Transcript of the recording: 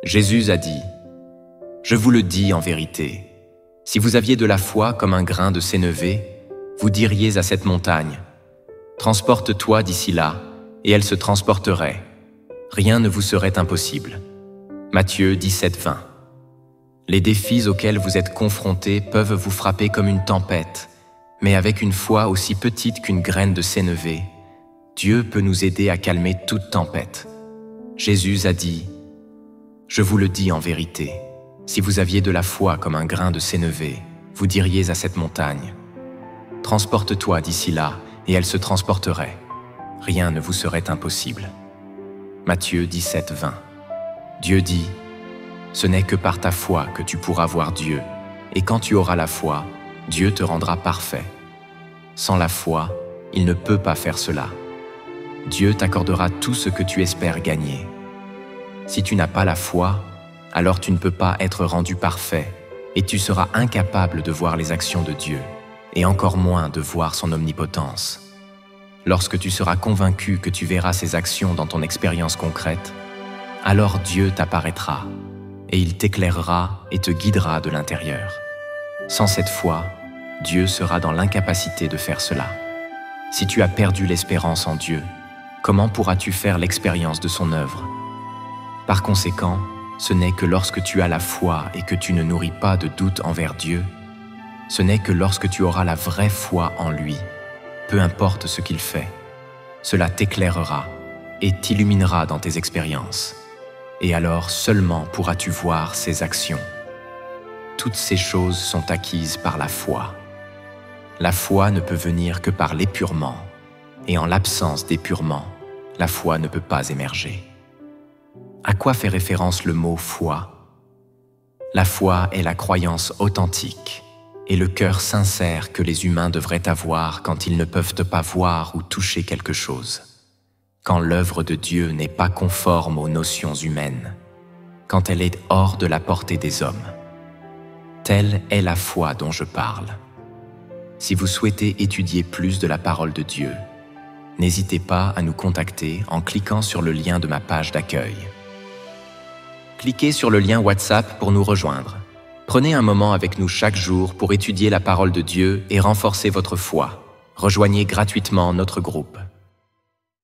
Jésus a dit, « Je vous le dis en vérité, si vous aviez de la foi comme un grain de sénévé, vous diriez à cette montagne, « Transporte-toi d'ici là », et elle se transporterait. Rien ne vous serait impossible. » Matthieu 17, 20. Les défis auxquels vous êtes confrontés peuvent vous frapper comme une tempête, mais avec une foi aussi petite qu'une graine de sénévé, Dieu peut nous aider à calmer toute tempête. Jésus a dit, « Je vous le dis en vérité, si vous aviez de la foi comme un grain de sénévé, vous diriez à cette montagne, « Transporte-toi d'ici là », et elle se transporterait. Rien ne vous serait impossible. Matthieu 17, 20. Dieu dit, « Ce n'est que par ta foi que tu pourras voir Dieu, et quand tu auras la foi, Dieu te rendra parfait. Sans la foi, il ne peut pas faire cela. Dieu t'accordera tout ce que tu espères gagner. Si tu n'as pas la foi, alors tu ne peux pas être rendu parfait, et tu seras incapable de voir les actions de Dieu, et encore moins de voir son omnipotence. Lorsque tu seras convaincu que tu verras ses actions dans ton expérience concrète, alors Dieu t'apparaîtra, et il t'éclairera et te guidera de l'intérieur. Sans cette foi, Dieu sera dans l'incapacité de faire cela. Si tu as perdu l'espérance en Dieu, comment pourras-tu faire l'expérience de son œuvre? Par conséquent, ce n'est que lorsque tu as la foi et que tu ne nourris pas de doute envers Dieu, ce n'est que lorsque tu auras la vraie foi en lui, peu importe ce qu'il fait, cela t'éclairera et t'illuminera dans tes expériences. Et alors seulement pourras-tu voir ses actions. Toutes ces choses sont acquises par la foi. La foi ne peut venir que par l'épurement, et en l'absence d'épurement, la foi ne peut pas émerger. À quoi fait référence le mot « foi » ? La foi est la croyance authentique et le cœur sincère que les humains devraient avoir quand ils ne peuvent pas voir ou toucher quelque chose, quand l'œuvre de Dieu n'est pas conforme aux notions humaines, quand elle est hors de la portée des hommes. Telle est la foi dont je parle. Si vous souhaitez étudier plus de la parole de Dieu, n'hésitez pas à nous contacter en cliquant sur le lien de ma page d'accueil. Cliquez sur le lien WhatsApp pour nous rejoindre. Prenez un moment avec nous chaque jour pour étudier la parole de Dieu et renforcer votre foi. Rejoignez gratuitement notre groupe.